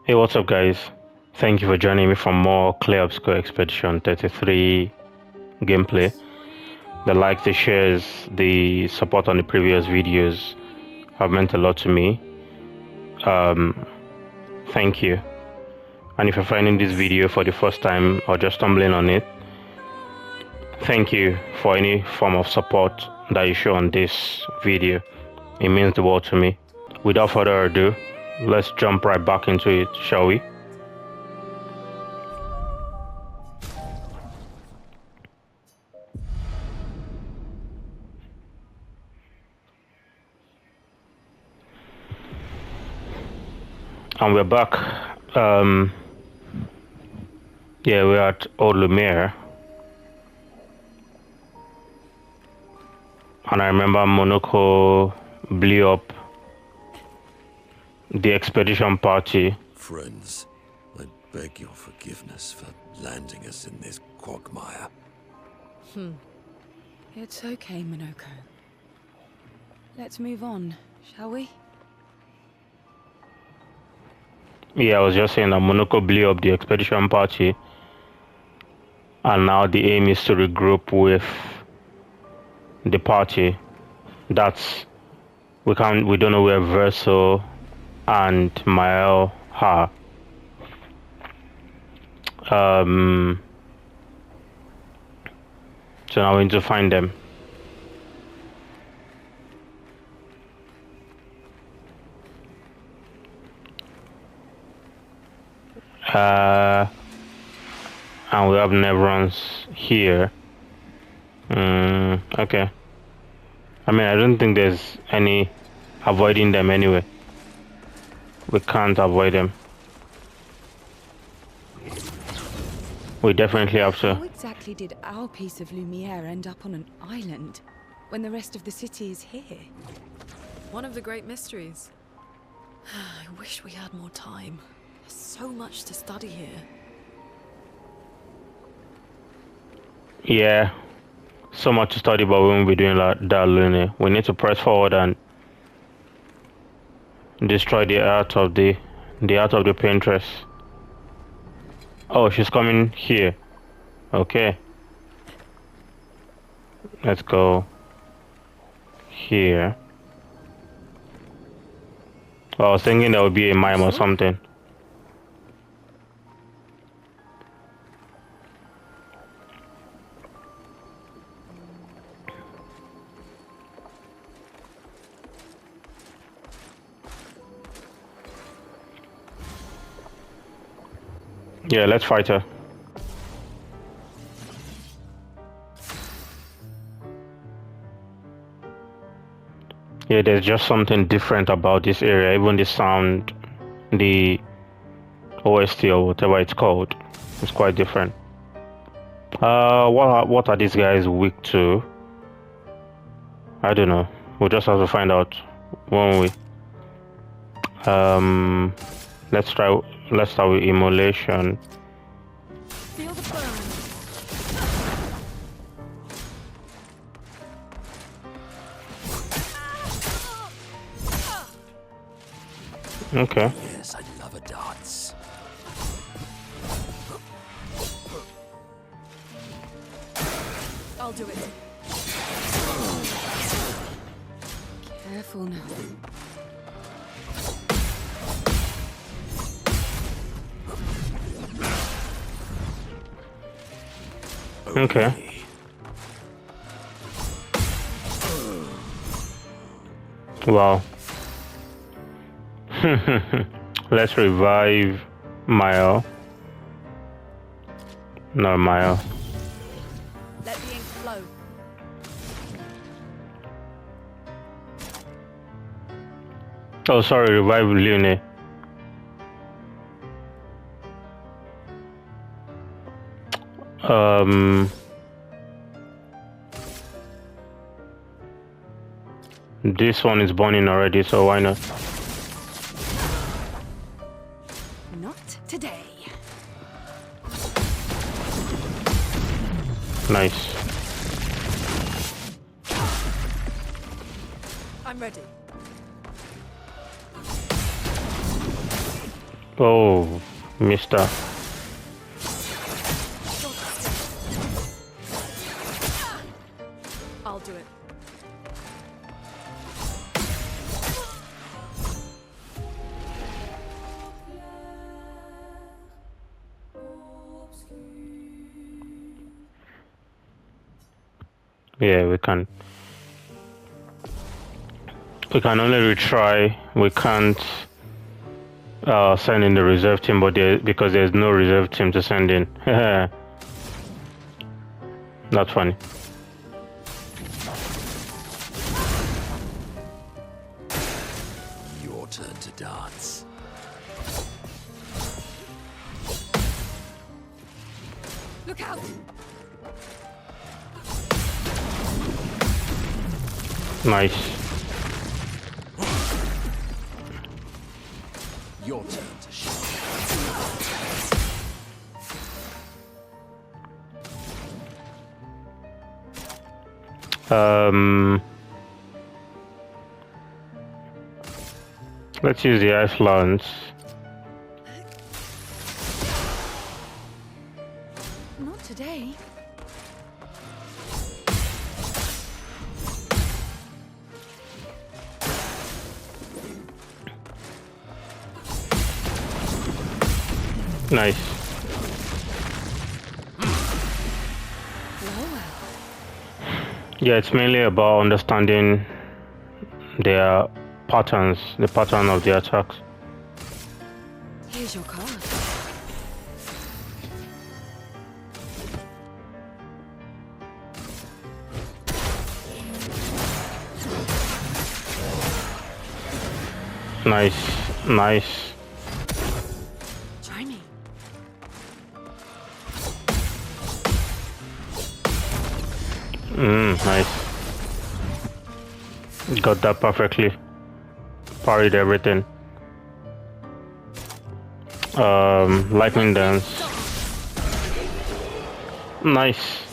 Hey, what's up, guys? Thank you for joining me for more CLAIR OBSCUR Expedition 33 gameplay. The likes, the shares, the support on the previous videos have meant a lot to me. Thank you. And if you're finding this video for the first time or just stumbling on it, thank you for any form of support that you show on this video. It means the world to me. Without further ado, let's jump right back into it, shall we? And we're back. Yeah, we're at Old Lumiere. And I remember Monaco blew up the expedition party. Friends, I beg your forgiveness for landing us in this quagmire. It's okay, Monaco. Let's move on, shall we? Yeah, I was just saying that Monaco blew up the expedition party. And now the aim is to regroup with the party. We don't know where Verso and Mael are. So now we need to find them. And we have Nevrons here. Okay. I mean, I don't think there's any avoiding them anyway. We can't avoid them. We definitely have to. How exactly did our piece of Lumiere end up on an island when the rest of the city is here? One of the great mysteries. I wish we had more time. There's so much to study here. Yeah, so much to study, but we won't be doing that alone. We need to press forward and destroy the art of the paintress. Oh, she's coming here. Okay, let's go here. Well, I was thinking there would be a mime or something. Yeah, let's fight her. Yeah, there's just something different about this area. Even the sound, the OST or whatever it's called, it's quite different. What are these guys weak to? I don't know. We'll just have to find out, won't we? Let's start with immolation. Feel the burn. Okay. Yes, I love a dance. I'll do it. Careful now. Okay. Wow. Let's revive Mael. No, Mael. Let the ink flow. Oh, sorry, revive Lune. This one is burning already, so why not? Not today. Nice. I'm ready. Oh, Mister. I'll do it. Yeah, we can only retry. We can't send in the reserve team, but because there's no reserve team to send in. Not funny. Your turn to dance. Look out! Nice. Your turn to shine. Let's use the ice lance. Not today. Nice. Well. Yeah, it's mainly about understanding their patterns, the pattern of the attacks. Here's your card. Nice, nice. Try me. Nice. Got that perfectly. Parried everything. Lightning dance. Nice.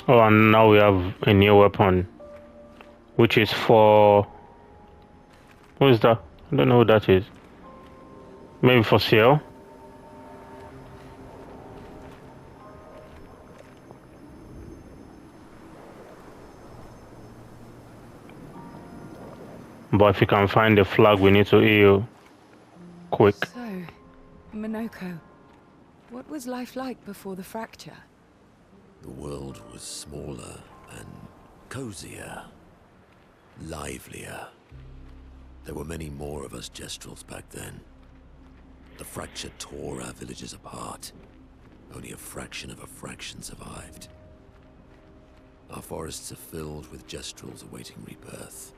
Oh, and now we have a new weapon, which is for... Who is that? I don't know who that is. Maybe for sale? But if you can find the flag, we need to heal quick. So, Monoko, what was life like before the fracture? The world was smaller and cozier, livelier. There were many more of us Gestrels back then. The fracture tore our villages apart. Only a fraction of a fraction survived. Our forests are filled with Gestrels awaiting rebirth.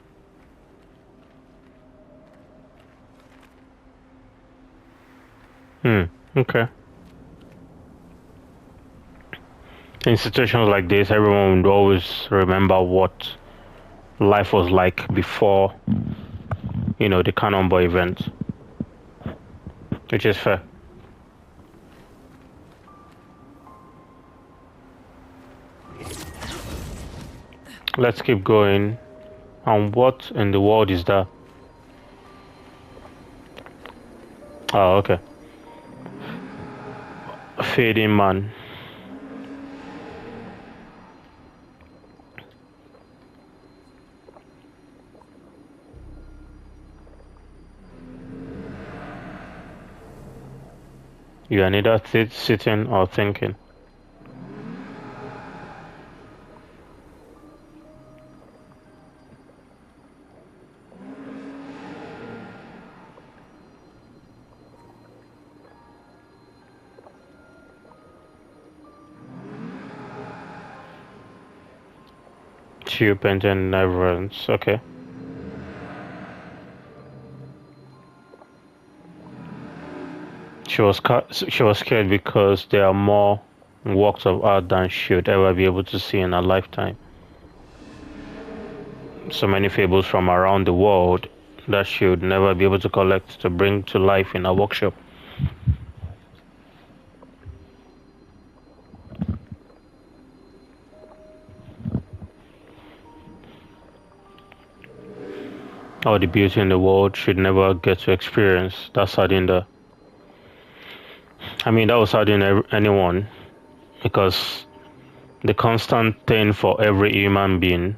Okay. In situations like this, everyone would always remember what life was like before, you know, the Cannonball event. Which is fair. Let's keep going. And what in the world is that? Oh, okay. Fading man. You are neither sitting or thinking. Tube engine reverence, okay. She was scared because there are more works of art than she would ever be able to see in her lifetime. So many fables from around the world that she would never be able to collect to bring to life in her workshop. All the beauty in the world she'd never get to experience. That's saddening the. I mean, that was saddening anyone, because the constant thing for every human being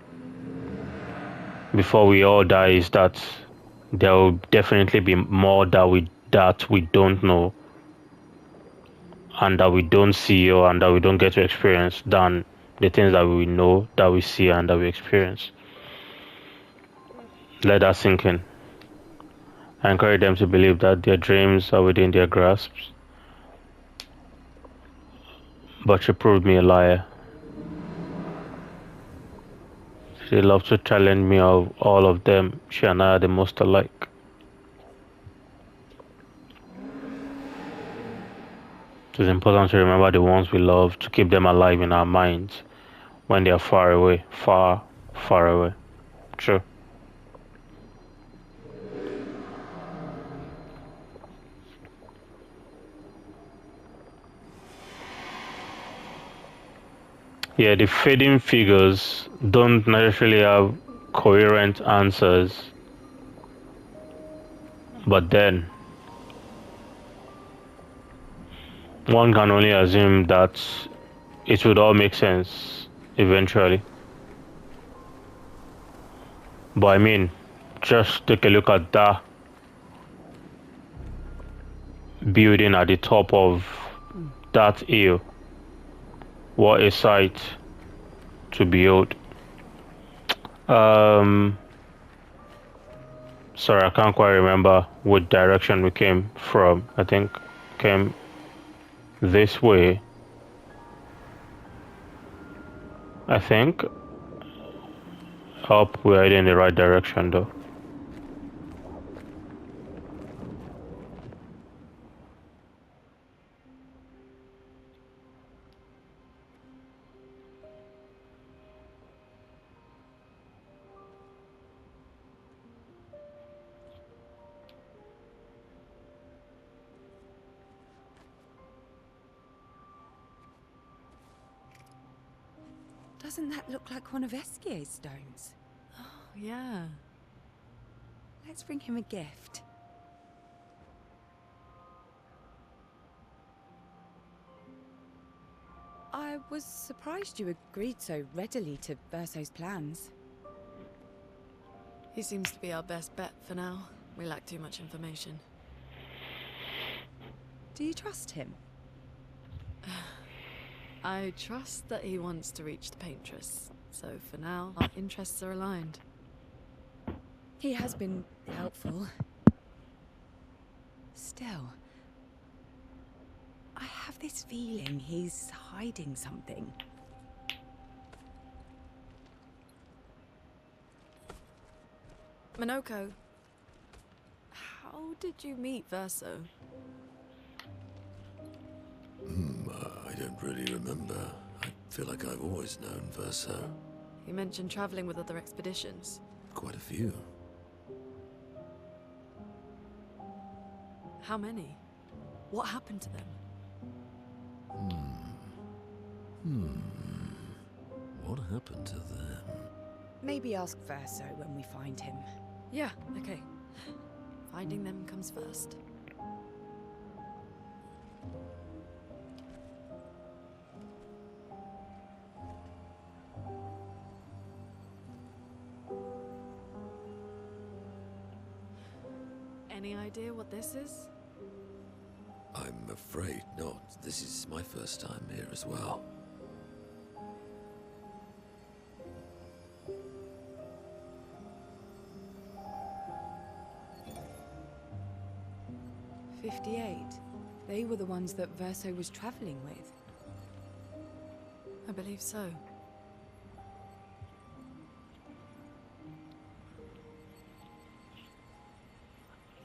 before we all die is that there will definitely be more that we don't know and that we don't see, or and that we don't get to experience, than the things that we know, that we see, and that we experience. Let that sink in. I encourage them to believe that their dreams are within their grasps. But she proved me a liar. She loved to challenge me of all of them. She and I are the most alike. It is important to remember the ones we love, to keep them alive in our minds when they are far away, far, far away. True. Yeah, the fading figures don't necessarily have coherent answers, but then one can only assume that it would all make sense eventually. But I mean, just take a look at that building at the top of that hill. What a sight to behold. Sorry, I can't quite remember what direction we came from. I think came this way. I think. Up, we're heading in the right direction though. Doesn't that look like one of OBSCUR's stones? Oh, yeah. Let's bring him a gift. I was surprised you agreed so readily to Verso's plans. He seems to be our best bet for now. We lack too much information. Do you trust him? I trust that he wants to reach the paintress, so for now, our interests are aligned. He has been helpful. Still, I have this feeling he's hiding something. Minoko, how did you meet Verso? I don't really remember. I feel like I've always known Verso. You mentioned traveling with other expeditions. Quite a few. How many? What happened to them? What happened to them? Maybe ask Verso when we find him. Yeah, okay. Finding them comes first. Any idea what this is? I'm afraid not. This is my first time here as well. They were the ones that Verso was traveling with. I believe so.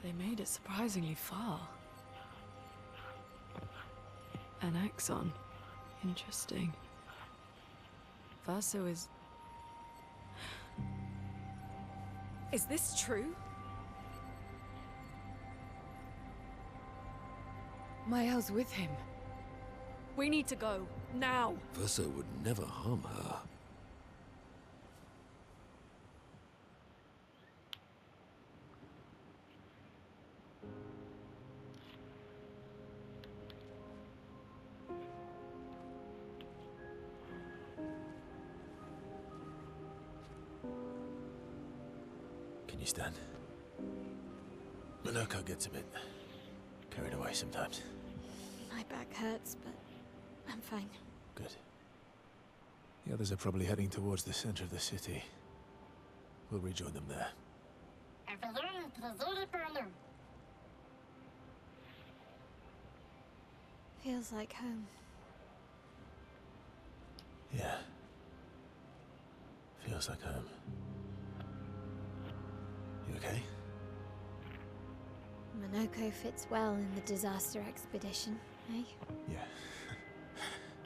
They made it surprisingly far. An axon. Interesting. Verso is... Is this true? Mael's with him. We need to go, now. Verso would never harm her. Can you stand? Minoko gets a bit carried away sometimes. My back hurts, but I'm fine. Good. The others are probably heading towards the center of the city. We'll rejoin them there. Feels like home. Yeah. Feels like home. You okay? Minoko fits well in the disaster expedition, eh? Yeah.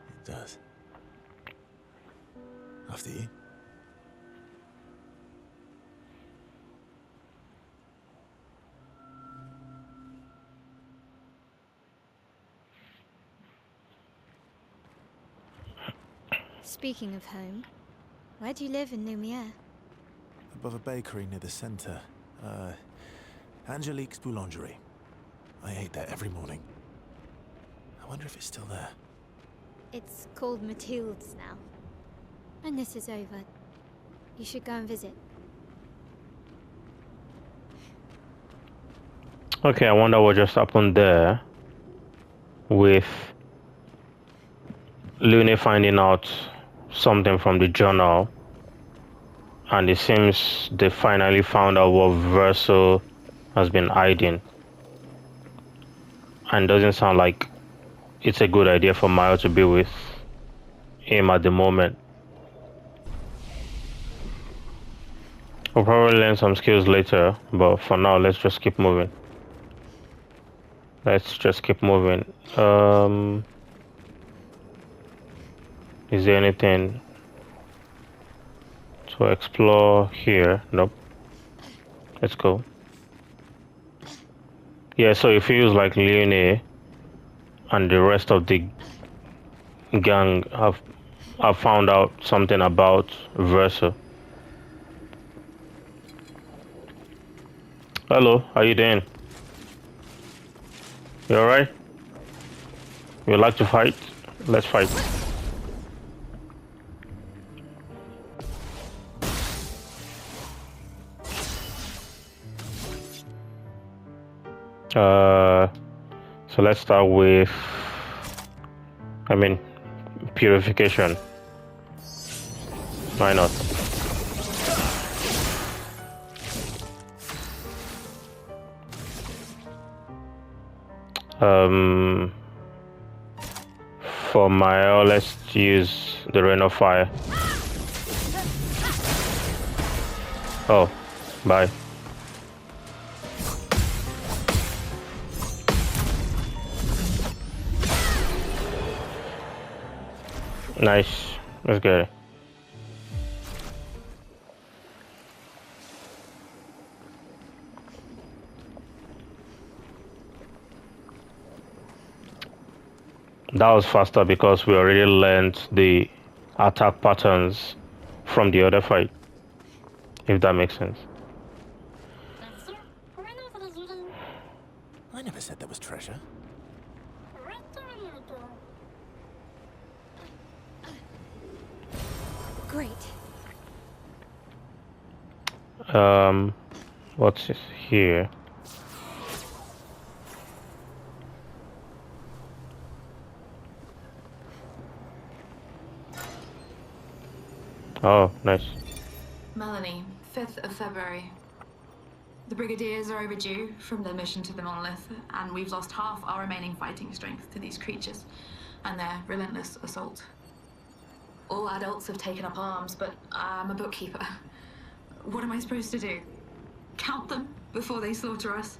It does. After you. Speaking of home, where do you live in Lumiere? Above a bakery near the center. Angelique's Boulangerie. I ate there every morning. I wonder if it's still there. It's called Mathilde's now. When this is over, you should go and visit. Okay, I wonder what just happened there with Lune finding out something from the journal, and it seems they finally found out what Verso has been hiding, and doesn't sound like it's a good idea for Mael to be with him at the moment. We'll probably learn some skills later, but for now let's just keep moving. Let's just keep moving. Is there anything to explore here? Nope. Let's go. Yeah, so it feels like Leone and the rest of the gang have found out something about Verso. Hello, how you doing? You alright? You like to fight? Let's fight. So let's start with, purification. Why not? For Mael, let's use the Renior fire. Oh, bye. Nice. Let's get it. That was faster because we already learned the attack patterns from the other fight, if that makes sense. I never said there was treasure. Great. What's here? Oh, nice. Melanie, 5th of February. The Brigadiers are overdue from their mission to the Monolith, and we've lost half our remaining fighting strength to these creatures and their relentless assault. All adults have taken up arms, but I'm a bookkeeper. What am I supposed to do? Count them before they slaughter us?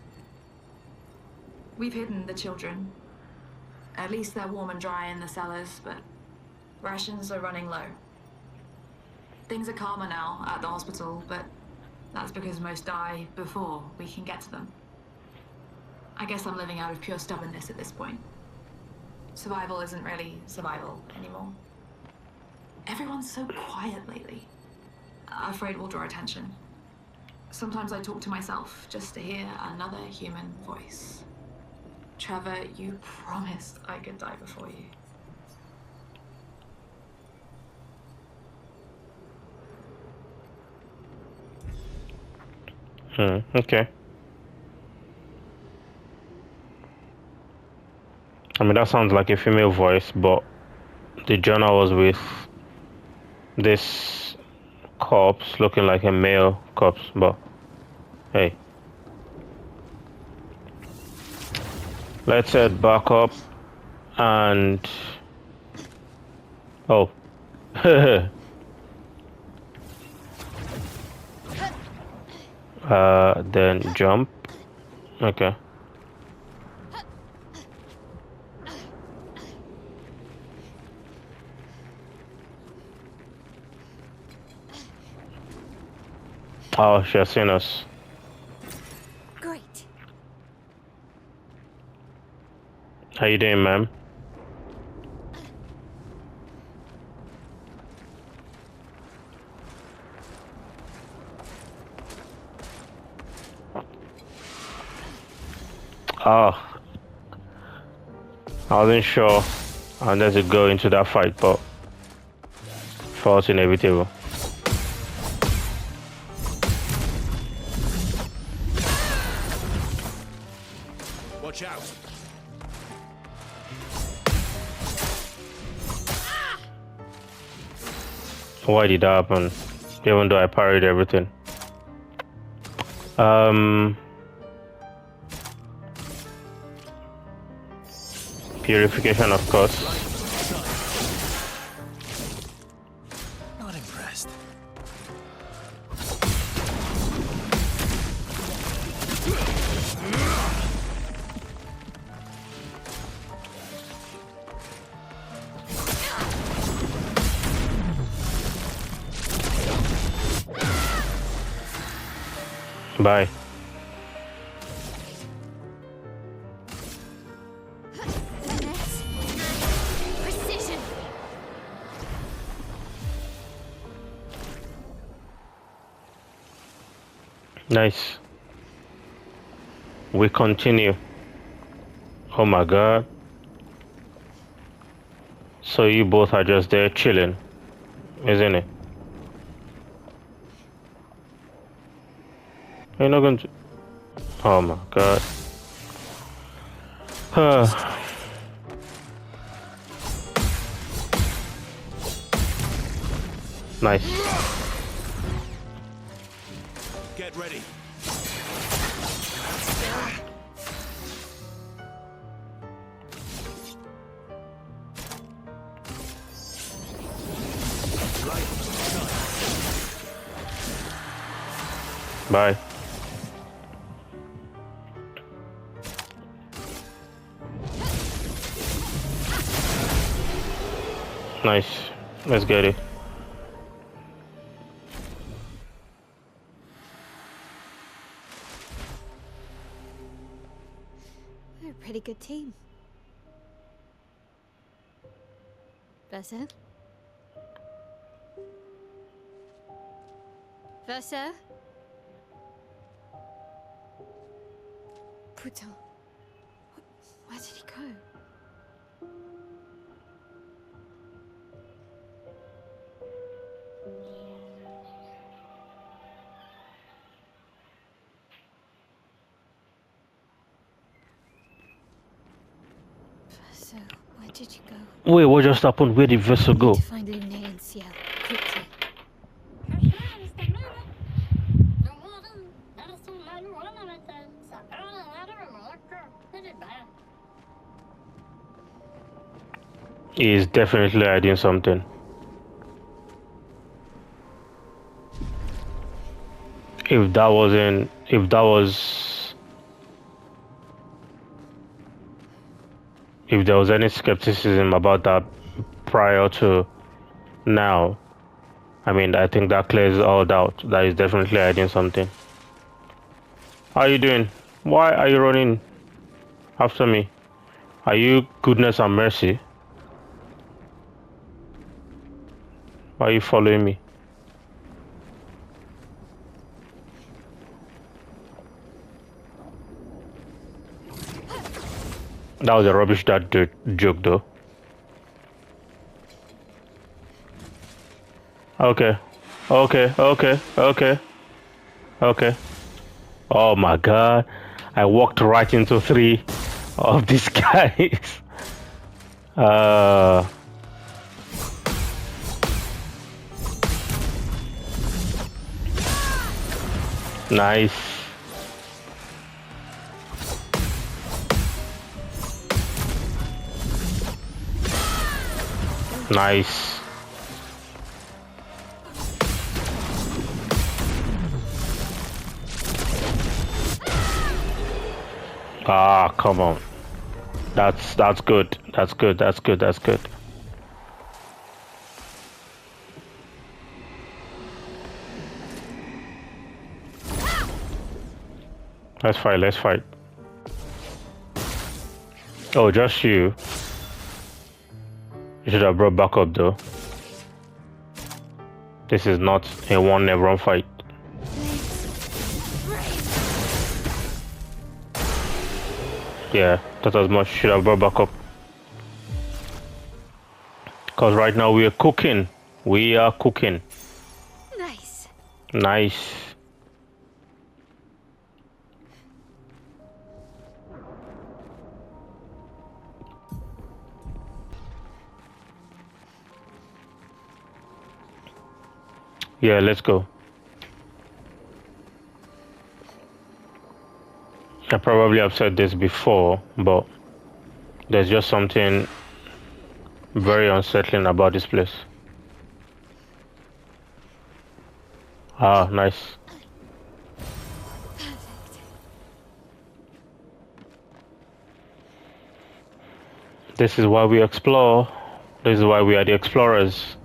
We've hidden the children. At least they're warm and dry in the cellars, but rations are running low. Things are calmer now at the hospital, but that's because most die before we can get to them. I guess I'm living out of pure stubbornness at this point. survival isn't really survival anymore. Everyone's so quiet lately. Afraid we'll draw attention. Sometimes I talk to myself just to hear another human voice. Trevor, you promised I could die before you. Okay. I mean, that sounds like a female voice, but the journal was with this corpse looking like a male corpse, but hey. Let's head back up and... Oh. Then jump. Okay. Oh, she has seen us. Great. How you doing, ma'am? Oh, I wasn't sure unless to go into that fight, but felt inevitable. Watch out! Why did that happen? Even though I parried everything. Purification, of course. Not impressed. Bye. Precision. Nice. We continue. Oh my god. So you both are just there chilling, isn't it? You're not going to... Oh my god. Nice. Get ready. Bye. Nice. Let's get it. We're a pretty good team. Verso? Verso? Putain. Where did he go? Verso, where did you go? Wait, what just happened? Where did Vessel go? To find Lumiere and CL, quickly. He is definitely hiding something. If there was any skepticism about that prior to now, I mean, I think that clears all doubt. That is definitely hiding something. How are you doing? Why are you running after me? Are you goodness and mercy? Why are you following me? That was a rubbish dad joke though. Okay. Okay. Oh my god. I walked right into 3 of these guys. Nice. Nice. Ah, come on. That's good. That's good. That's good. That's good. Let's fight. Let's fight. Oh, just you. You should have brought backup though. This is not a one run fight. Yeah, that as much should have brought backup. Cause right now we are cooking. We are cooking. Nice. Nice. Yeah, let's go. I probably have said this before, but there's just something very unsettling about this place. Ah, nice. This is why we explore. This is why we are the explorers.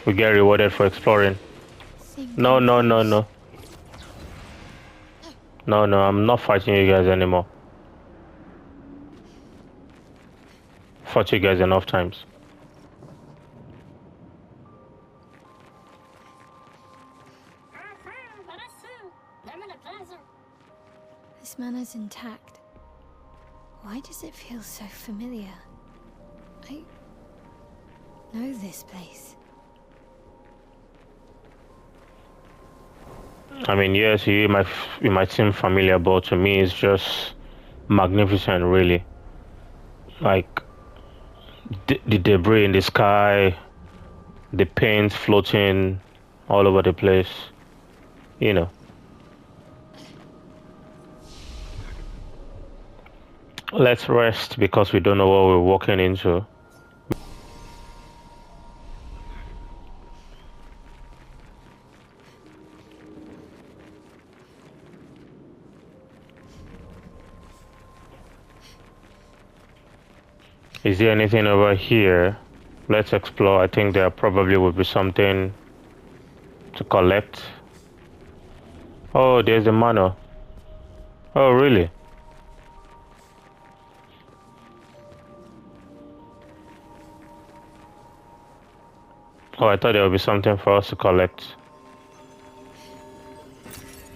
We get rewarded for exploring. No, no, no, no. No, no, I'm not fighting you guys anymore. Fought you guys enough times. This manor's intact. Why does it feel so familiar? I know this place. I mean, yes, it might seem familiar, but to me, it's just magnificent, really. Like the debris in the sky, the paint floating all over the place. You know. Let's rest because we don't know what we're walking into. Is there anything over here? Let's explore. I think there probably would be something to collect. Oh, there's a manor. Oh, really? Oh, I thought there would be something for us to collect.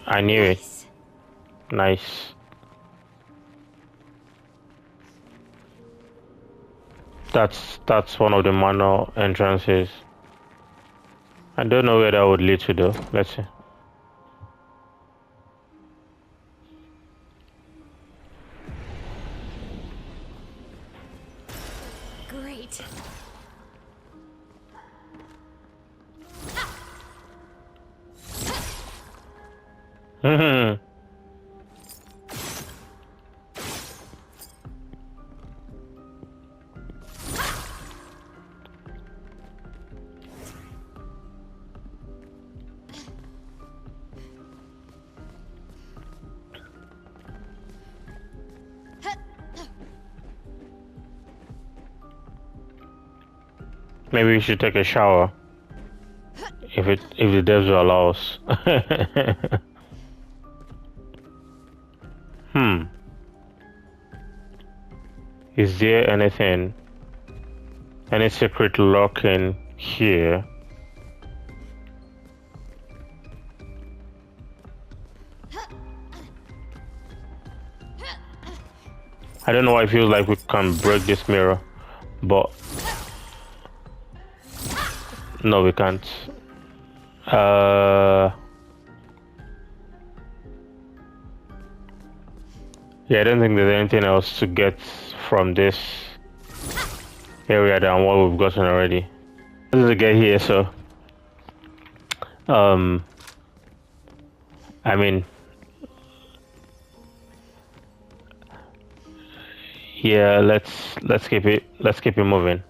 I knew it. Nice. That's one of the manor entrances. I don't know where that would lead to though. Let's see. Great. Maybe we should take a shower. If the devs will allow us. Is there anything, any secret lurking here? I don't know why it feels like we can break this mirror, but no, we can't. Yeah, I don't think there's anything else to get from this area than what we've gotten already. This is a get here, so I mean, yeah, let's keep it moving.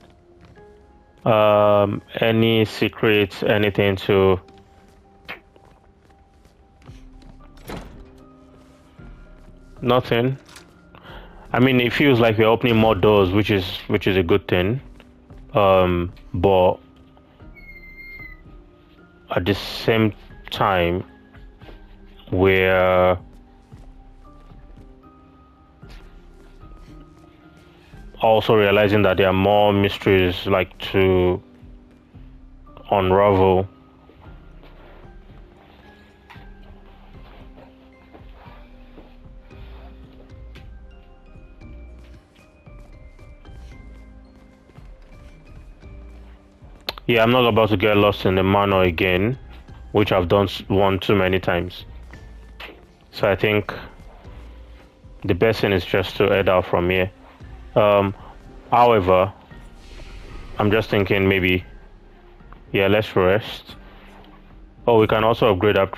Any secrets, anything to nothing. I mean, it feels like we're opening more doors, which is a good thing. But at the same time, we're also realizing that there are more mysteries like to unravel. Yeah, I'm not about to get lost in the manor again, which I've done one too many times. So I think the best thing is just to head out from here. However, I'm just thinking maybe, yeah, let's rest. Oh, we can also upgrade up.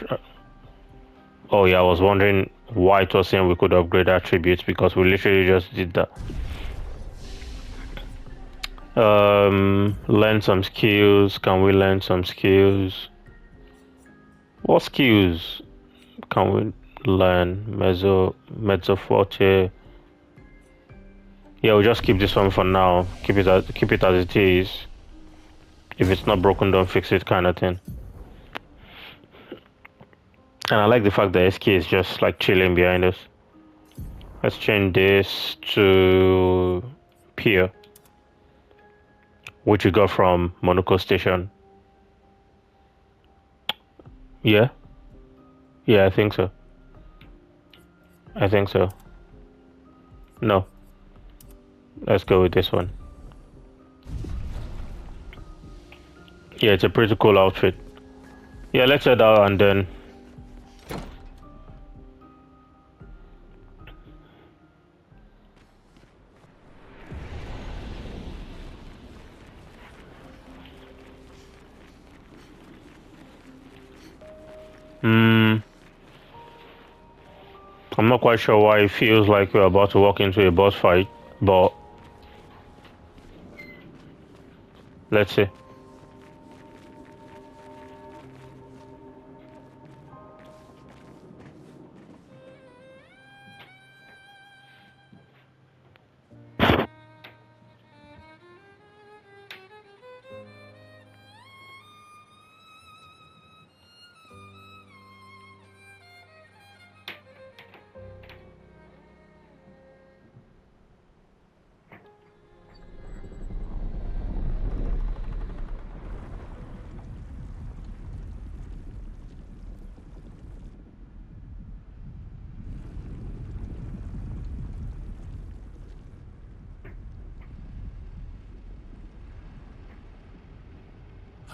Oh yeah, I was wondering why it was saying we could upgrade attributes, because we literally just did that. Learn some skills. Can we learn some skills? What skills can we learn? Mezzo forte. Yeah, we'll just keep this one for now. Keep it as it is. If it's not broken, don't fix it, kind of thing. And I like the fact that SK is just like chilling behind us. Let's change this to Pier, which we got from Monaco Station. Yeah, I think so. No, let's go with this one. Yeah, it's a pretty cool outfit. Yeah, let's head out and then I'm not quite sure why it feels like we're about to walk into a boss fight, but let's see.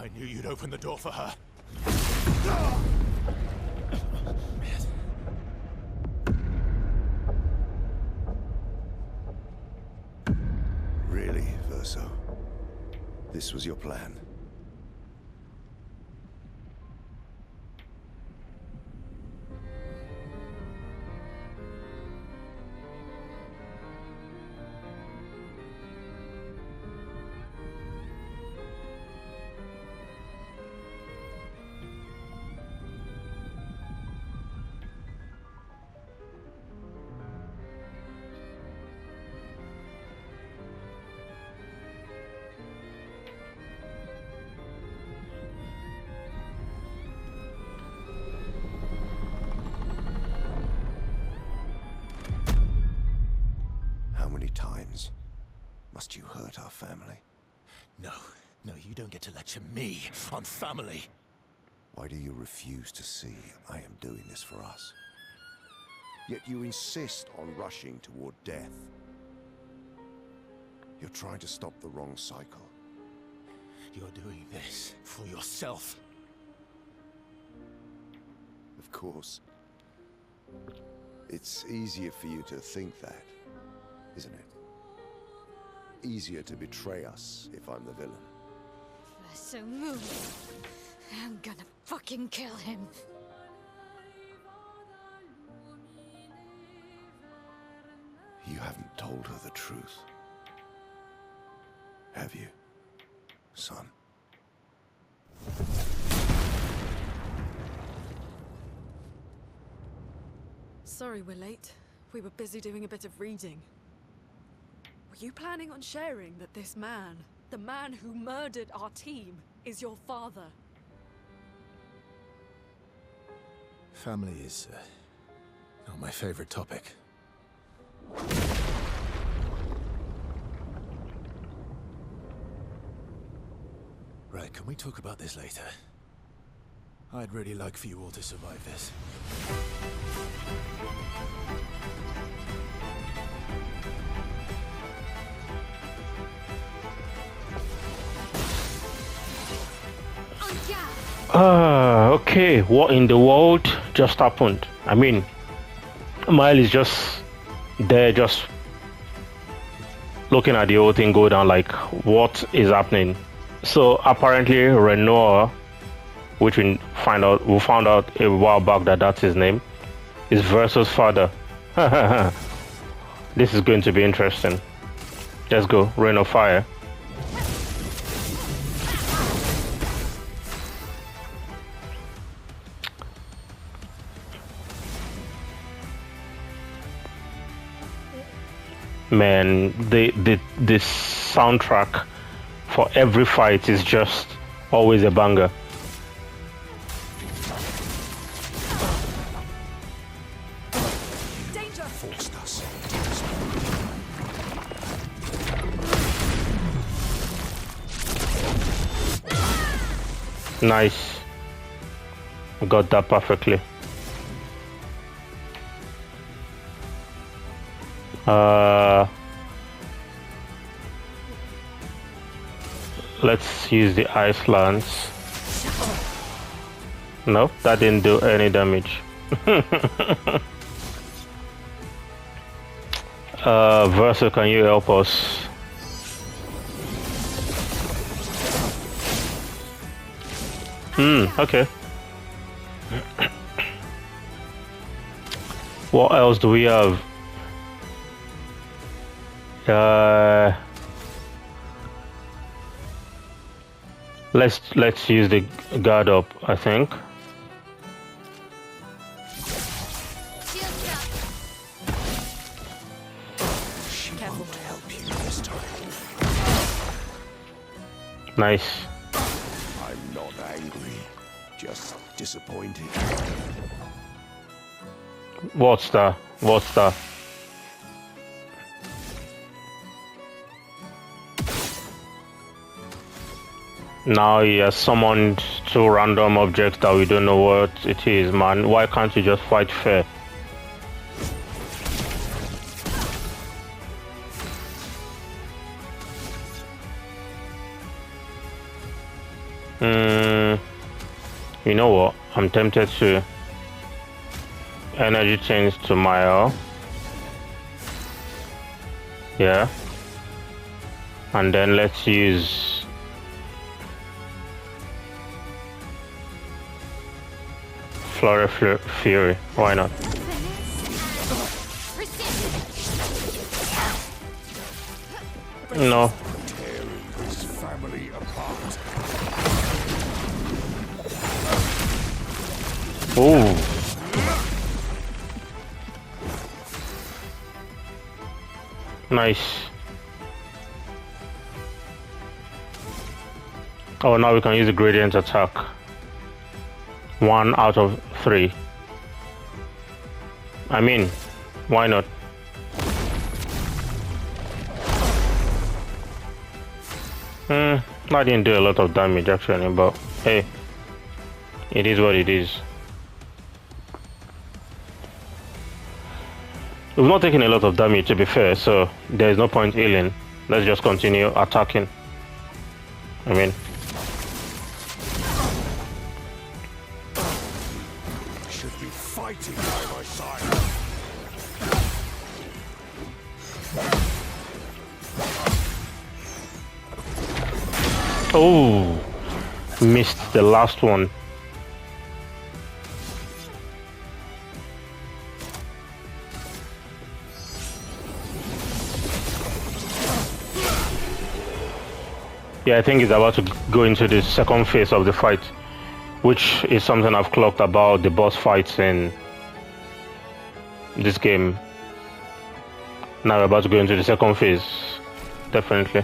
I knew you'd open the door for her. Really, Verso? This was your plan? How many times Must you hurt our family? No, you don't get to lecture me on family. Why do you refuse to see I am doing this for us? Yet you insist on rushing toward death. You're trying to stop the wrong cycle. You're doing this for yourself. Of course. It's easier for you to think that, isn't it? Easier to betray us if I'm the villain. So move. I'm gonna fucking kill him. You haven't told her the truth. Have you, son? Sorry we're late. We were busy doing a bit of reading. Were you planning on sharing that this man, the man who murdered our team, is your father? Family is not my favorite topic. Right, can we talk about this later? I'd really like for you all to survive this. Okay, what in the world just happened? I mean, Mile is just there, just looking at the whole thing go down, like, what is happening? So apparently Renoir, which we found out a while back that that's his name, is Versa's father. This is going to be interesting. Let's go, Rain of Fire. Man, the soundtrack for every fight is just always a banger. Danger! Forced us. Nice. Got that perfectly. Let's use the ice lance. No, that didn't do any damage. Versa, can you help us? Okay. What else do we have? Let's use the guard up, I think. She won't help you this time. Nice. I'm not angry, just disappointed. What's that? What's that? Now he has summoned two random objects that we don't know what it is, man. Why can't you just fight fair? You know what? I'm tempted to energy change to Mile. Yeah. And then let's use Flurry Fury. Why not? No. Tearing this family apart. Ooh. Nice. Oh, now we can use the gradient attack. 1 out of 3. I mean, why not? I didn't do a lot of damage actually, but hey, it is what it is. We've not taken a lot of damage, to be fair, so there is no point healing. Let's just continue attacking. I mean, Should be fighting by my side. oh, missed the last one. Yeah, I think it's about to go into the second phase of the fight, which is something I've clocked about the boss fights in this game. Now we're about to go into the second phase, definitely.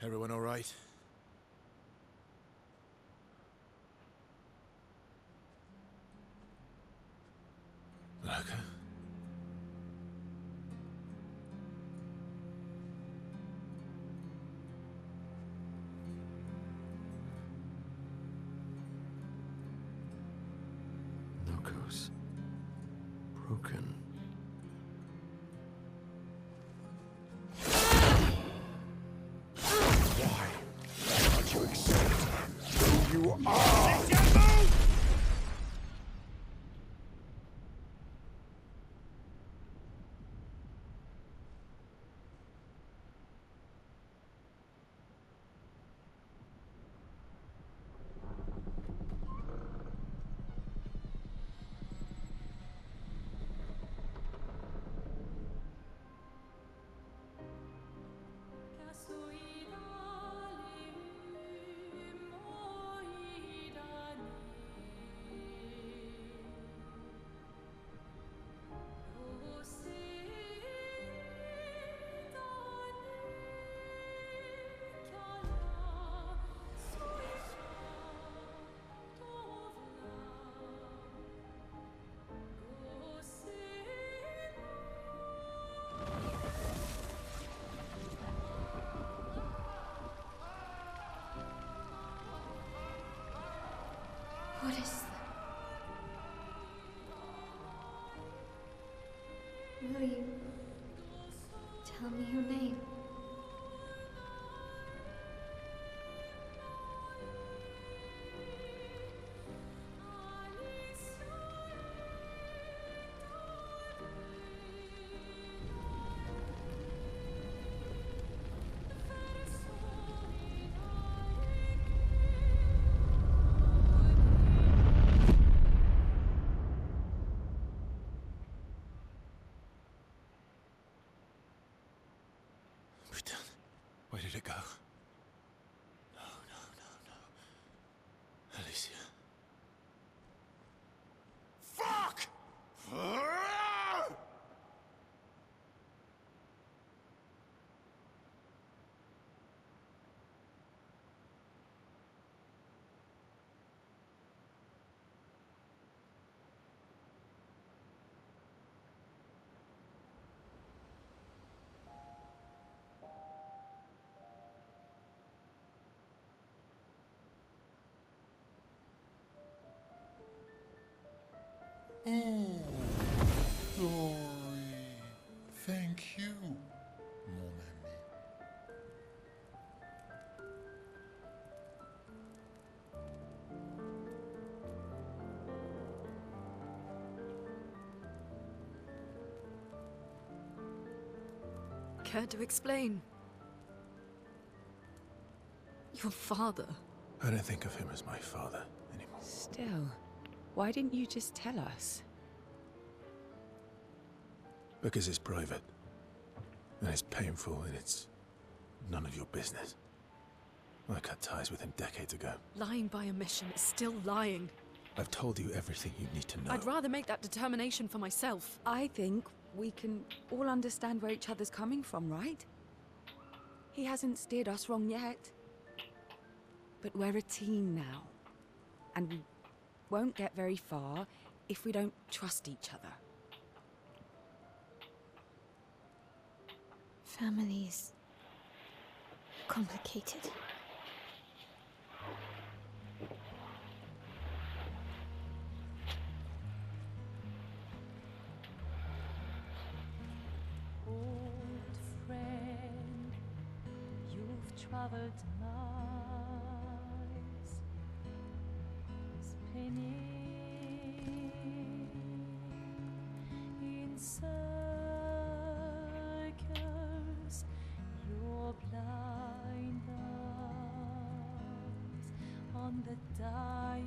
Everyone all right? Blacker? Knuckles. Broken. Why can't you accept who you are? What is that? Will you tell me your name? We done. Where did it go? No. Alicia. Fuck! Oh, glory. Thank you, mon ami. Care to explain? Your father. I don't think of him as my father anymore. Still, why didn't you just tell us? Because it's private. And it's painful, and it's none of your business. I cut ties with him decades ago. Lying by omission is still lying. I've told you everything you need to know. I'd rather make that determination for myself. I think we can all understand where each other's coming from, right? He hasn't steered us wrong yet. But we're a team now. And we won't get very far if we don't trust each other. Family's complicated. Old friend, you've traveled miles, spinning in circles. Your blind eyes on the dial,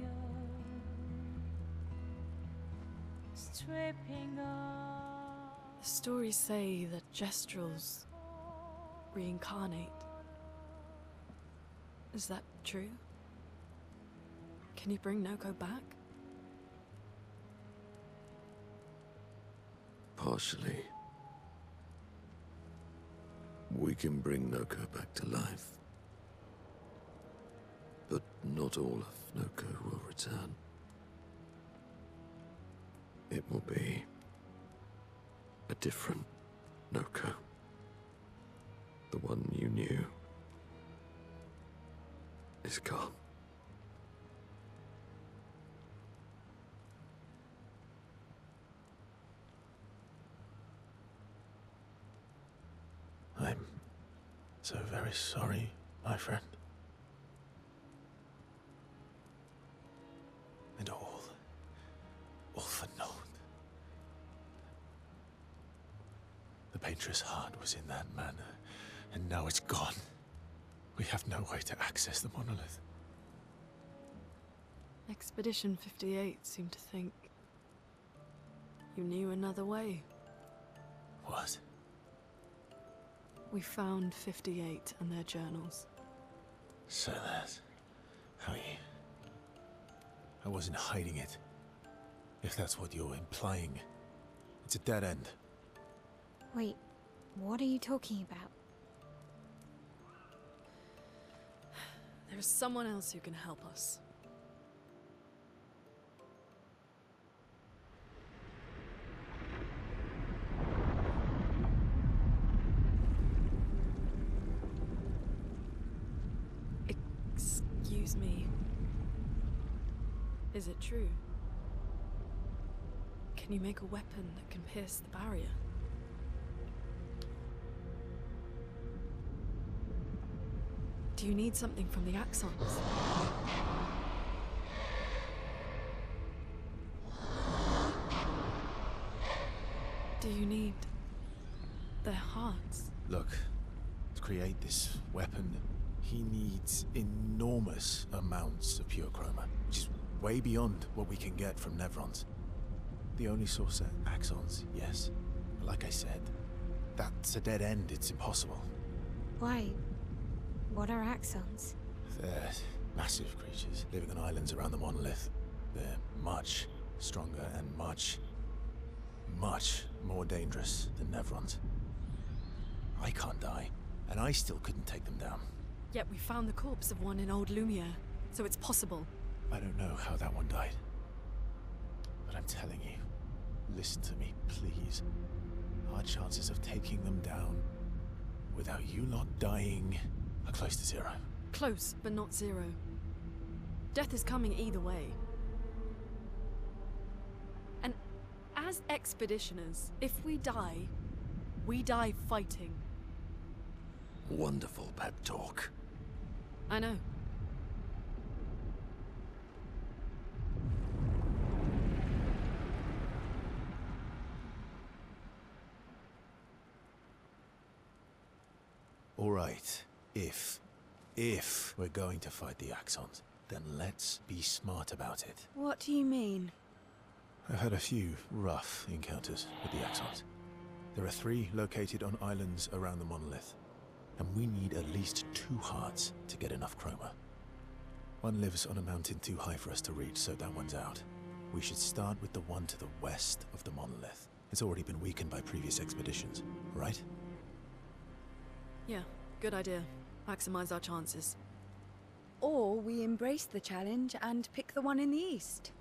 stripping off. The stories say that Gestrels reincarnate. Is that true? Can you bring Noko back? Partially. We can bring Noko back to life. But not all of Noko will return. It will be a different Noko. The one you knew is gone. I'm so very sorry, my friend. And all for naught. The painter's heart was in that manor, and now it's gone. We have no way to access the monolith. Expedition 58 seemed to think you knew another way. What? We found 58 and their journals. So that's how you... I wasn't hiding it. If that's what you're implying. It's a dead end. Wait, what are you talking about? There's someone else who can help us. Excuse me. Is it true? Can you make a weapon that can pierce the barrier? Do you need something from the Axons? Do you need their hearts? Look, to create this weapon, he needs enormous amounts of pure chroma, which is way beyond what we can get from Nevrons. The only source are Axons, yes. But like I said, that's a dead end, it's impossible. Why? What are Axons? They're massive creatures living on islands around the monolith. They're much stronger and much more dangerous than Nevrons. I can't die, and I still couldn't take them down. Yet we found the corpse of one in Old Lumiere, so it's possible. I don't know how that one died. But I'm telling you, listen to me, please. Our chances of taking them down without you lot dying are close to zero. Close, but not zero. Death is coming either way. And as expeditioners, if we die fighting. Wonderful pep talk. I know. All right, if we're going to fight the Axons, then let's be smart about it. What do you mean? I've had a few rough encounters with the Axons. There are 3 located on islands around the monolith, and we need at least 2 hearts to get enough chroma. One lives on a mountain too high for us to reach, so that one's out. We should start with the one to the west of the monolith. It's already been weakened by previous expeditions, right? Yeah, good idea. Maximize our chances. Or we embrace the challenge and pick the one in the east.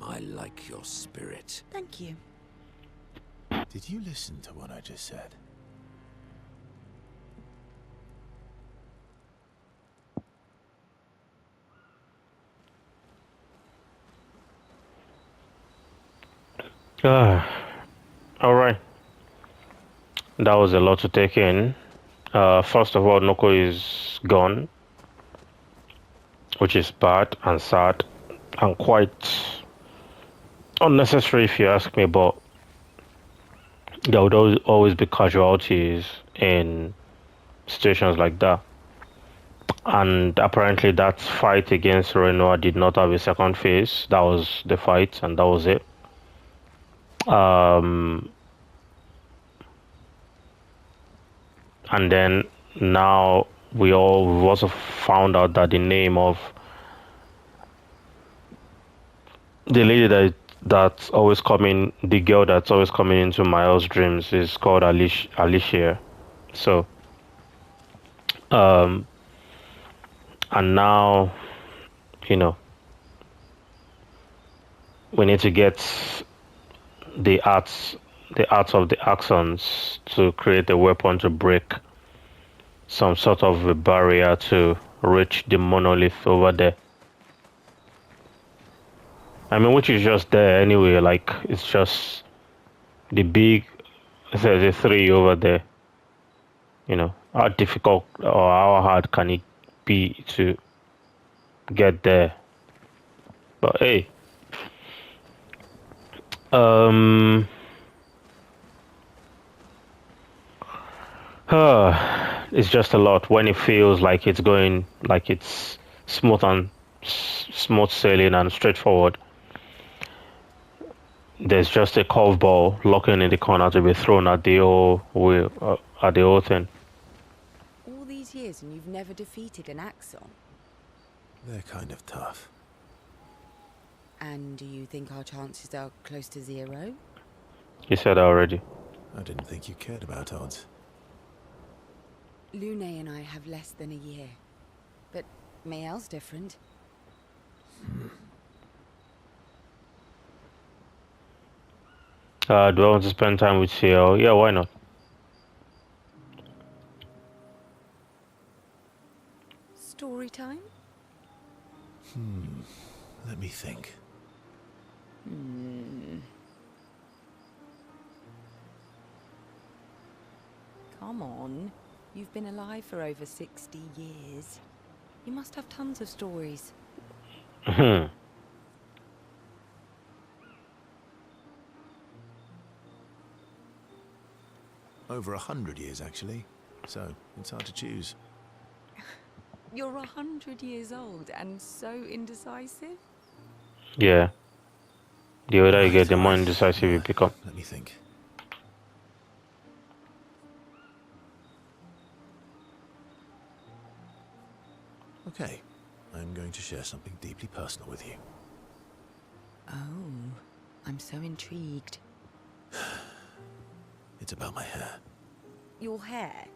I like your spirit. Thank you. Did you listen to what I just said? All right. That was a lot to take in. First of all, Noko is gone, which is bad and sad and quite unnecessary if you ask me, but there would always be casualties in situations like that. And apparently that fight against Renoir did not have a second phase. That was the fight and that was it. And then now we've also found out that the name of the lady that's always coming, the girl that's always coming into Miles' dreams is called Alicia. So, and now, you know, we need to get the arts of the Axons to create a weapon to break some sort of a barrier to reach the monolith over there. I mean, which is just there anyway, like, it's just the big, the 3 over there. You know, how difficult or how hard can it be to get there? But hey, it's just a lot when it feels like it's going, like it's smooth sailing and straightforward. There's just a curveball looking in the corner to be thrown at the whole thing. All these years and you've never defeated an Axon? They're kind of tough. And do you think our chances are close to 0? You said that already. I didn't think you cared about odds. Lune and I have less than a year. But Mael's different. Do I want to spend time with CL? Yeah, why not? Story time? Let me think. Come on. You've been alive for over 60 years. You must have tons of stories. Over 100 years, actually. So, it's hard to choose. You're 100 years old and so indecisive? Yeah. The older you get, the more indecisive you become. Let me think. Okay, I'm going to share something deeply personal with you. Oh, I'm so intrigued. It's about my hair. Your hair?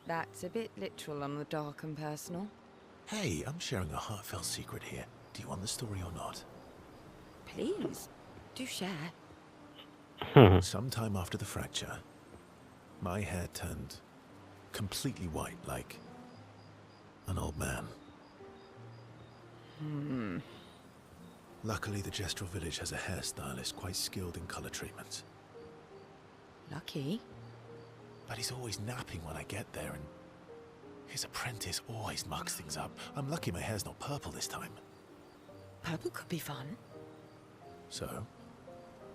That's a bit literal on the dark and personal. Hey, I'm sharing a heartfelt secret here. Do you want the story or not? Please, do share. Sometime after the fracture, my hair turned completely white, like an old man. Luckily, the Gestural village has a hairstylist quite skilled in color treatments. Lucky? But he's always napping when I get there, and his apprentice always mucks things up. I'm lucky my hair's not purple this time. Purple could be fun. So,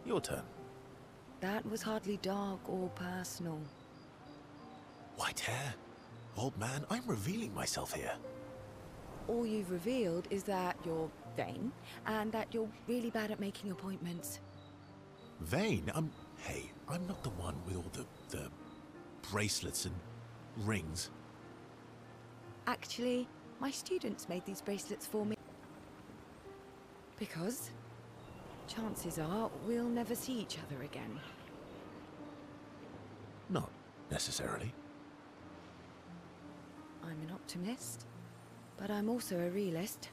your turn. That was hardly dark or personal. White hair? Old man, I'm revealing myself here. All you've revealed is that you're vain, and that you're really bad at making appointments. Vain? Hey, I'm not the one with all the bracelets and rings. Actually, my students made these bracelets for me. Because chances are we'll never see each other again. Not necessarily. I'm an optimist, but I'm also a realist.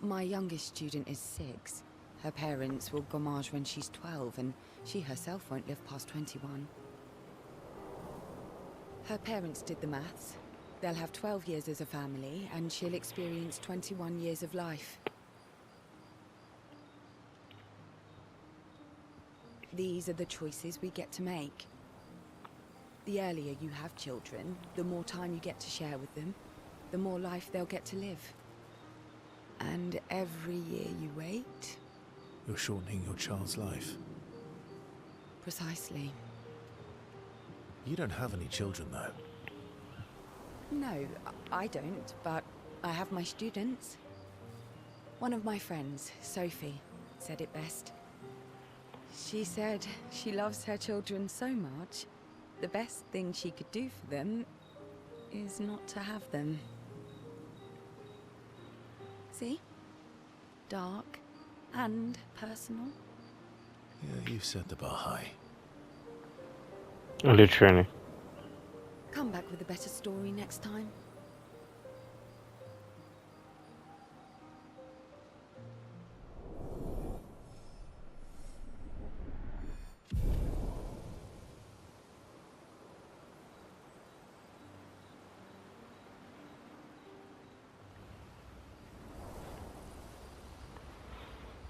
My youngest student is 6. Her parents will gommage when she's 12, and she herself won't live past 21. Her parents did the maths. They'll have 12 years as a family, and she'll experience 21 years of life. These are the choices we get to make. The earlier you have children, the more time you get to share with them, the more life they'll get to live. And every year you wait... You're shortening your child's life. Precisely. You don't have any children, though. No, I don't, but I have my students. One of my friends, Sophie, said it best. She said she loves her children so much, the best thing she could do for them is not to have them. See? Dark and personal. Yeah, you've set the bar high. Literally. Come back with a better story next time.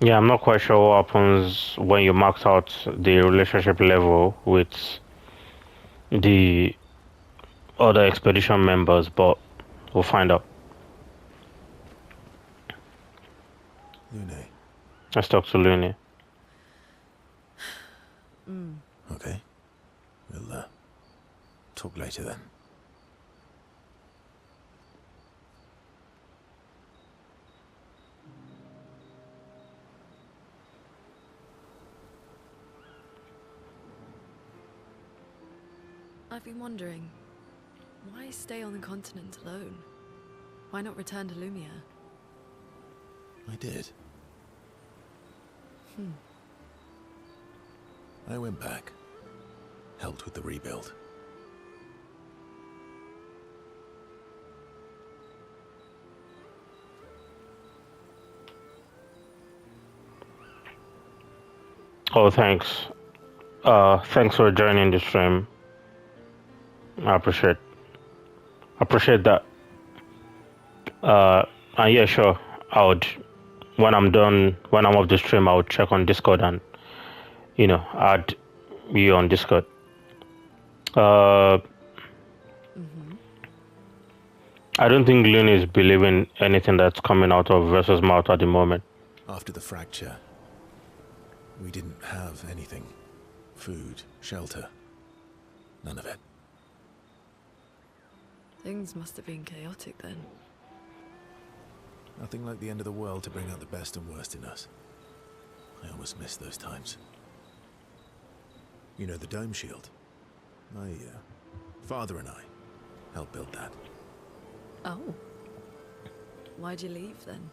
Yeah, I'm not quite sure what happens when you max out the relationship level with the other expedition members, but we'll find out. Lune. Let's talk to Lune. Okay. We'll, talk later then. I've been wondering, why stay on the continent alone? Why not return to Lumiere? I did. I went back. Helped with the rebuild. Oh, thanks. Thanks for joining the stream. I appreciate that. And yeah, sure. I would, when I'm off the stream, I would check on Discord and, add you on Discord. I don't think Lune is believing anything that's coming out of Versus mouth at the moment. After the fracture, we didn't have anything. Food, shelter, none of it. Things must have been chaotic then. Nothing like the end of the world to bring out the best and worst in us. I almost miss those times. You know the dome shield? My father and I helped build that. Oh. Why'd you leave then?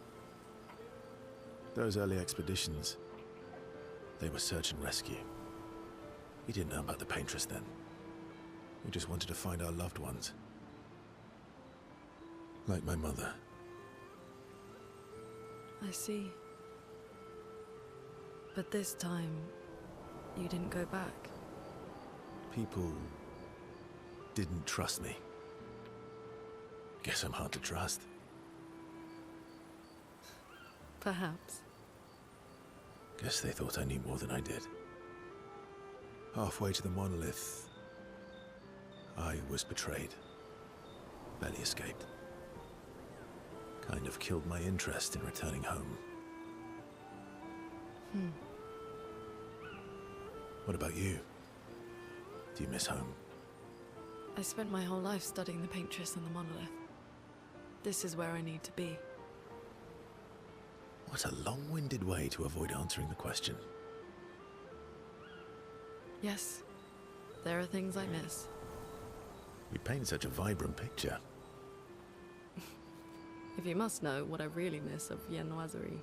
Those early expeditions, they were search and rescue. We didn't know about the paintress then. We just wanted to find our loved ones. Like my mother. I see. But this time, you didn't go back. People didn't trust me. Guess I'm hard to trust. Perhaps. Guess they thought I knew more than I did. Halfway to the monolith, I was betrayed. Barely escaped. Kind of killed my interest in returning home. What about you? Do you miss home? I spent my whole life studying the paintress and the monolith. This is where I need to be. What a long-winded way to avoid answering the question. Yes, there are things I miss. You paint such a vibrant picture. If you must know what I really miss of viennoiserie.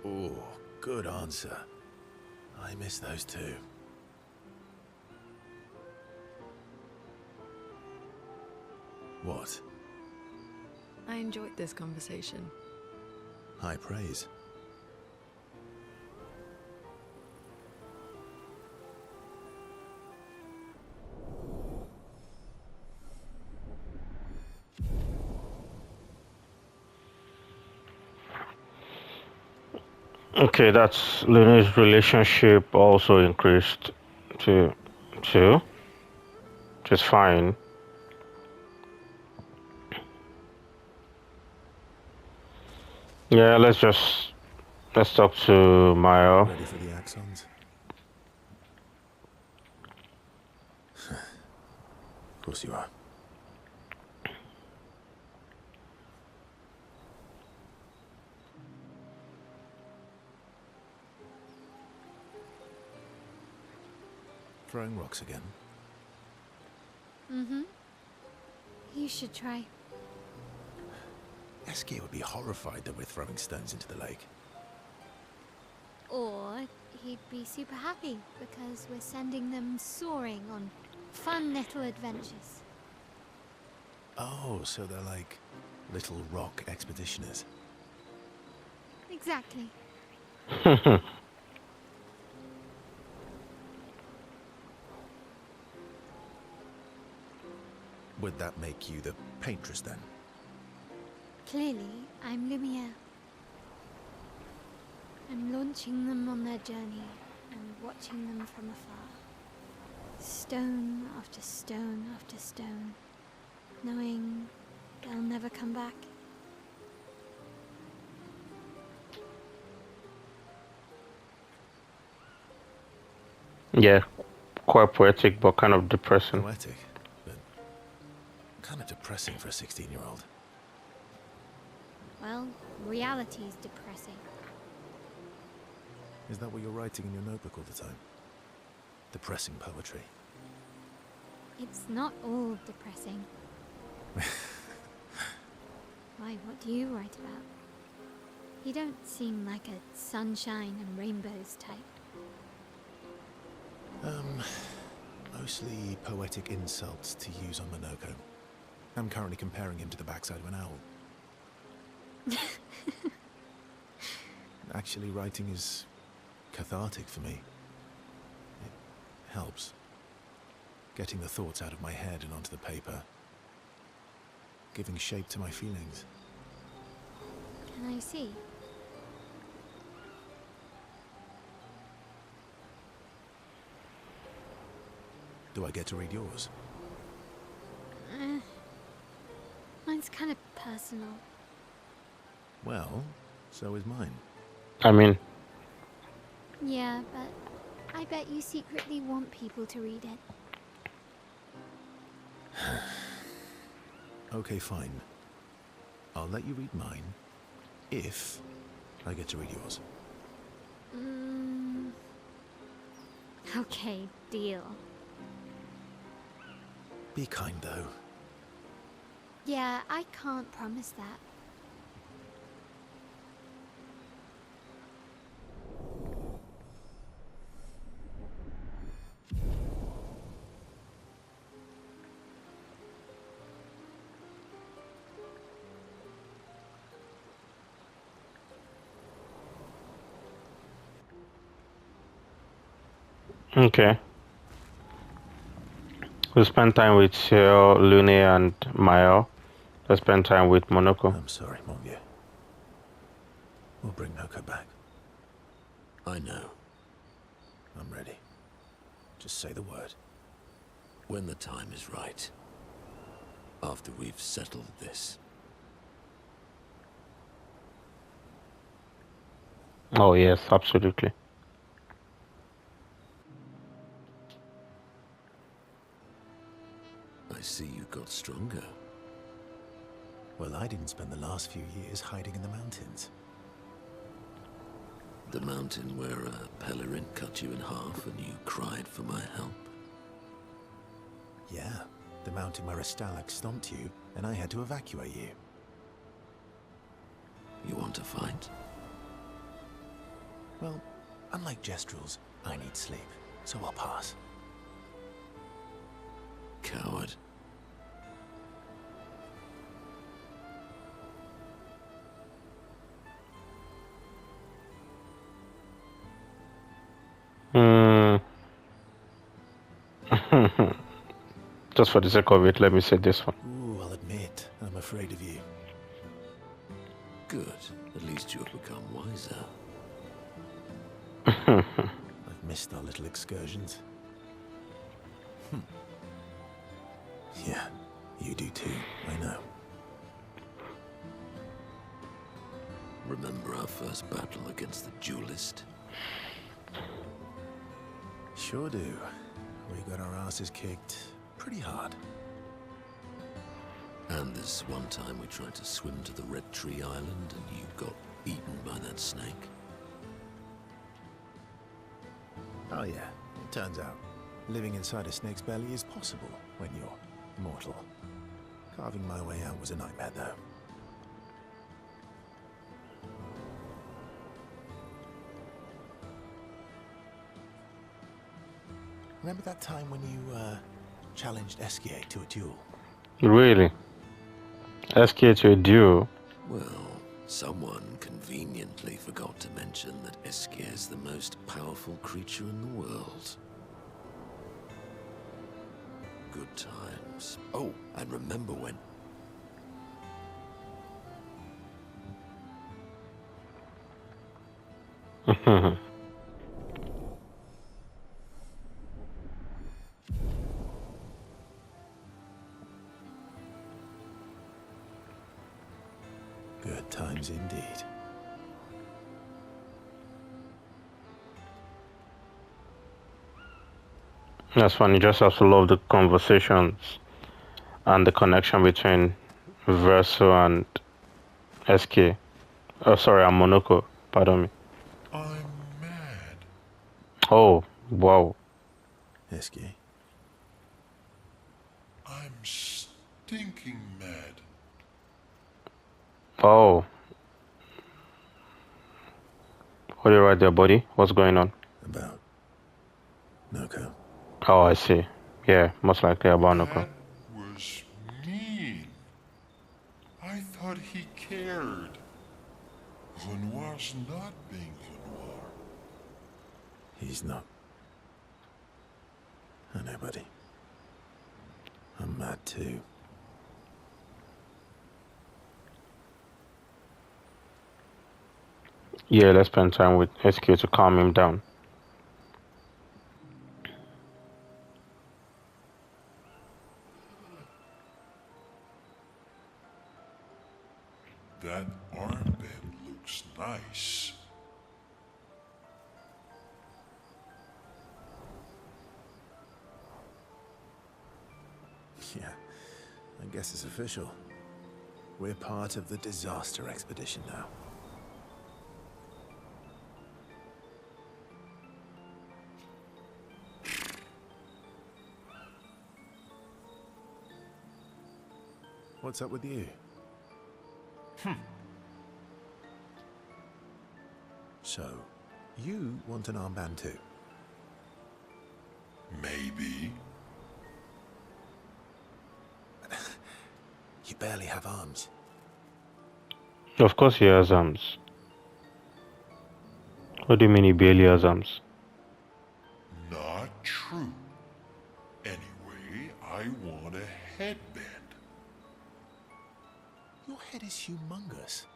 Oh, good answer. I miss those too. What? I enjoyed this conversation. High praise. Okay, that's Luna's relationship also increased to 2, which is fine. Yeah, let's talk to Maya. Ready for the axons? Of course you are. Throwing rocks again? Mm-hmm. You should try. OBSCUR would be horrified that we're throwing stones into the lake. Or he'd be super happy because we're sending them soaring on fun little adventures. Oh, so they're like little rock expeditioners. Exactly. Would that make you the paintress then? Clearly, I'm Lumiere. I'm launching them on their journey and watching them from afar. Stone after stone after stone, knowing they'll never come back. Yeah, quite poetic, but kind of depressing. Poetic, but kind of depressing for a 16-year-old. Well, reality's depressing. Is that what you're writing in your notebook all the time? Depressing poetry. It's not all depressing. Why, what do you write about? You don't seem like a sunshine and rainbows type. Mostly poetic insults to use on Monoko. I'm currently comparing him to the backside of an owl. Actually, writing is cathartic for me. It helps. Getting the thoughts out of my head and onto the paper. Giving shape to my feelings. Can I see? Do I get to read yours? Mine's kind of personal. Well, so is mine. I mean, Yeah, but I bet you secretly want people to read it. Okay, fine. I'll let you read mine, if I get to read yours. Okay, deal. Be kind, though. Yeah, I can't promise that. okay. We spend time with Lune and Maya. Let's spend time with Monoko. I'm sorry, mon vieux. We'll bring Noko back. I know. I'm ready. Just say the word. When the time is right. After we've settled this. Oh yes, absolutely. I see you got stronger. Well, I didn't spend the last few years hiding in the mountains. The mountain where a pelerin cut you in half and you cried for my help? Yeah, the mountain where a stalag stomped you and I had to evacuate you. You want to fight? Well, unlike Jestrels, I need sleep, so I'll pass. Coward. Just for the sake of it, let me say this one. Ooh, I'll admit, I'm afraid of you. Good. At least you have become wiser. I've missed our little excursions. Yeah, you do too, I know. Remember our first battle against the duelist? Sure do. We got our asses kicked pretty hard. And this one time we tried to swim to the Red Tree Island and you got eaten by that snake? Oh yeah, it turns out living inside a snake's belly is possible when you're mortal. Carving my way out was a nightmare though. Remember that time when you challenged Esquier to a duel? Really? Esquier to a duel? Well, someone conveniently forgot to mention that Esquier is the most powerful creature in the world. Good times. Oh, and remember when... Good times indeed. That's funny. Just have to love the conversations and the connection between Verso and SK. Oh, sorry, I'm Monoko. Pardon me. I'm mad. Oh, wow. Esquier. I'm stinking mad. Oh. What are you right there, buddy? What's going on? About Noko. Oh, I see. Yeah, most likely about Noko. That was mean. I thought he cared. Renoir's not being Renoir. He's not. I know, buddy. I'm mad too. Yeah, let's spend time with SQ to calm him down. That armband looks nice. Yeah, I guess it's official. We're part of the disaster expedition now. What's up with you? So, you want an armband too? Maybe. You barely have arms. Of course he has arms. What do you mean he barely has arms? Not true. Anyway, I want a headband. Your head is humongous.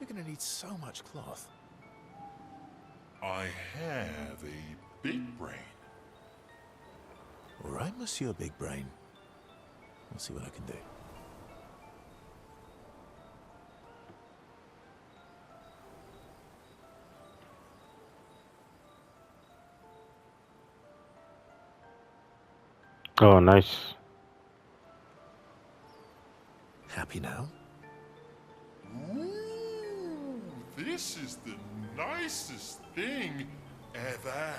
You're gonna need so much cloth. I have a big brain. All right, Monsieur Big Brain. I'll see what I can do. Oh, nice. Happy now? Ooh, this is the nicest thing ever.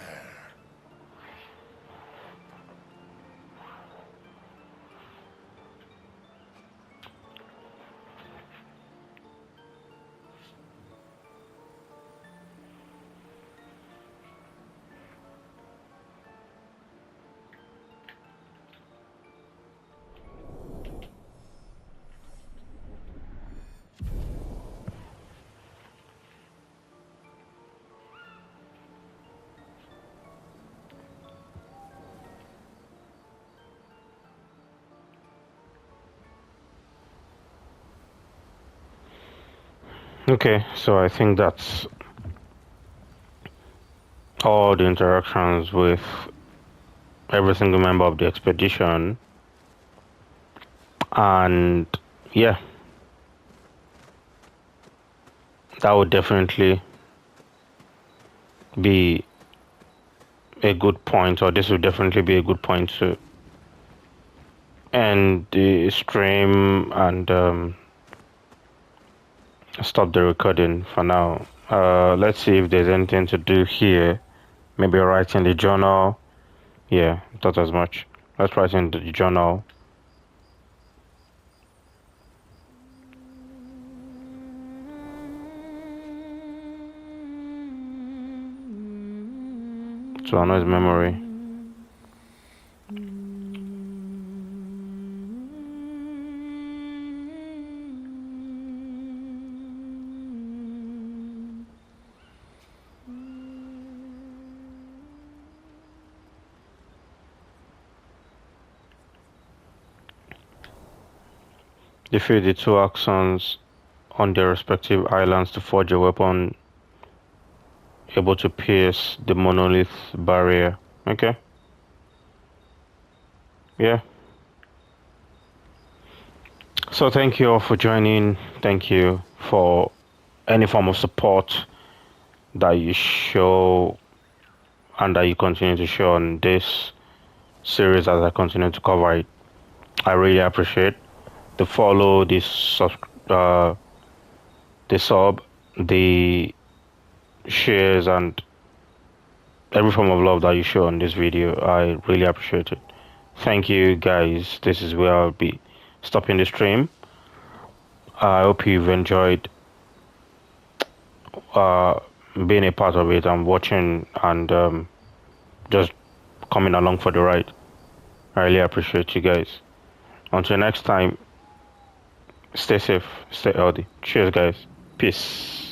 Okay, so I think that's all the interactions with every single member of the expedition. And yeah, that would definitely be a good point, or this would definitely be a good point to end the stream and stop the recording for now. Let's see if there's anything to do here. Maybe write in the journal. Yeah, thought as much. Let's write in the journal. To honor his memory. Defeat the two axons on their respective islands to forge a weapon able to pierce the monolith barrier. Okay. Yeah. So thank you all for joining. Thank you for any form of support that you show and that you continue to show on this series as I continue to cover it. I really appreciate the follow, the sub, the shares, and every form of love that you show on this video. I really appreciate it. Thank you guys. This is where I'll be stopping the stream. I hope you've enjoyed being a part of it and watching and just coming along for the ride. I really appreciate you guys. Until next time, stay safe, stay healthy. Cheers guys. Peace.